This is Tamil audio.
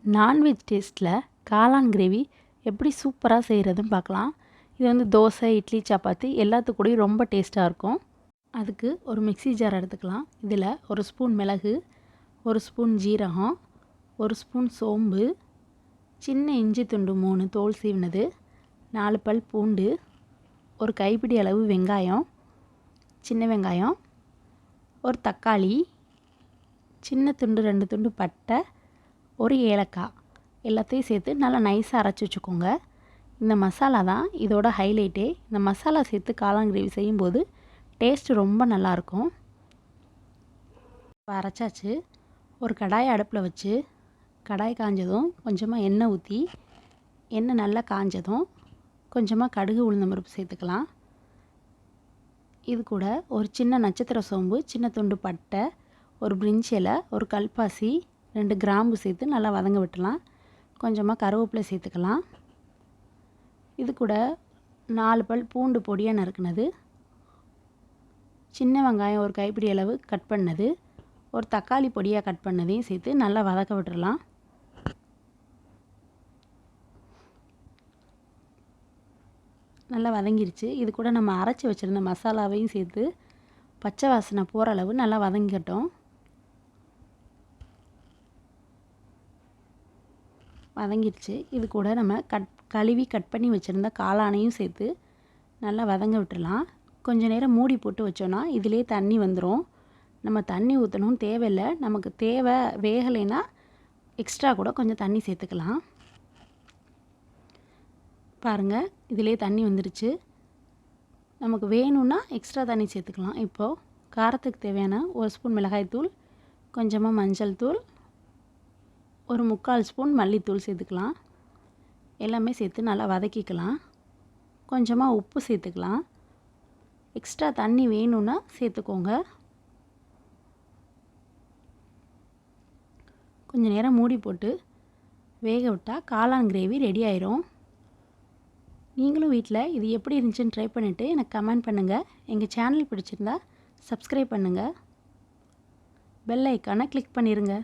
நான்வெஜ் டேஸ்ட்டில் காளான் கிரேவி எப்படி சூப்பராக செய்கிறதுன்னு பார்க்கலாம். இது வந்து தோசை, இட்லி, சப்பாத்தி எல்லாத்துக்கூடயும் ரொம்ப டேஸ்ட்டாக இருக்கும். அதுக்கு ஒரு மிக்ஸி ஜார் எடுத்துக்கலாம். இதில் ஒரு ஸ்பூன் மிளகு, ஒரு ஸ்பூன் ஜீரகம், ஒரு ஸ்பூன் சோம்பு, சின்ன இஞ்சி துண்டு 3 தோல் சீவினது, 4 பல் பூண்டு, ஒரு கைப்பிடி அளவு வெங்காயம், சின்ன வெங்காயம், ஒரு தக்காளி, சின்ன துண்டு 2 துண்டு பட்டை, ஒரு ஏலக்காய் எல்லாத்தையும் சேர்த்து நல்லா நைஸாக அரைச்சி வச்சுக்கோங்க. இந்த மசாலா தான் இதோட ஹைலைட்டே. இந்த மசாலா சேர்த்து காளான் கிரேவி செய்யும்போது டேஸ்ட்டு ரொம்ப நல்லாயிருக்கும். இப்போ அரைச்சாச்சு. ஒரு கடாயை அடுப்பில் வச்சு கடாய் காஞ்சதும் கொஞ்சமாக எண்ணெய் ஊற்றி, எண்ணெய் நல்லா காஞ்சதும் கொஞ்சமாக கடுகு உளுந்தம் பருப்பு சேர்த்துக்கலாம். இது கூட ஒரு சின்ன நட்சத்திர சோம்பு, சின்ன துண்டு பட்டை, ஒரு பிரிஞ்சி இலை, ஒரு கல்பாசி, 2 கிராம்பு சேர்த்து நல்லா வதங்க விட்டுலாம். கொஞ்சமாக கருவேப்பிலை சேர்த்துக்கலாம். இது கூட 4 பல் பூண்டு பொடியாக நறுக்குனது, சின்ன வெங்காயம் ஒரு கைப்பிடி அளவு கட் பண்ணது, ஒரு தக்காளி பொடியாக கட் பண்ணதையும் சேர்த்து நல்லா வதக்க விட்டுறலாம். நல்லா வதங்கிருச்சு. இது கூட நம்ம அரைச்சி வச்சுருந்த மசாலாவையும் சேர்த்து பச்சை வாசனை போகிற அளவு நல்லா வதங்கிட்டோம். வதங்கிடுச்சு. இது கூட நம்ம கழுவி கட் பண்ணி வச்சுருந்த காளானையும் சேர்த்து நல்லா வதங்க விட்டுடலாம். கொஞ்சம் நேரம் மூடி போட்டு வச்சோன்னா இதிலே தண்ணி வந்துடும். நம்ம தண்ணி ஊற்றணும் தேவையில்லை. நமக்கு தேவை வேகலைன்னா எக்ஸ்ட்ரா கூட கொஞ்சம் தண்ணி சேர்த்துக்கலாம். பாருங்கள், இதிலே தண்ணி வந்துடுச்சு. நமக்கு வேணும்னா எக்ஸ்ட்ரா தண்ணி சேர்த்துக்கலாம். இப்போது காரத்துக்கு தேவையான 1 ஸ்பூன் மிளகாய்த்தூள், கொஞ்சமாக மஞ்சள் தூள், ஒரு 3/4 ஸ்பூன் மல்லித்தூள் சேர்த்துக்கலாம். எல்லாமே சேர்த்து நல்லா வதக்கிக்கலாம். கொஞ்சமாக உப்பு சேர்த்துக்கலாம். எக்ஸ்ட்ரா தண்ணி வேணும்னா சேர்த்துக்கோங்க. கொஞ்சம் நேரம் மூடி போட்டு வேக விட்டால் காளான் கிரேவி ரெடி ஆயிரும். நீங்களும் வீட்டில் இது எப்படி இருந்துச்சுன்னு ட்ரை பண்ணிவிட்டு எனக்கு கமெண்ட் பண்ணுங்கள். எங்கள் சேனல் பிடிச்சிருந்தா சப்ஸ்கிரைப் பண்ணுங்கள். பெல் ஐக்கானை கிளிக் பண்ணிடுங்க.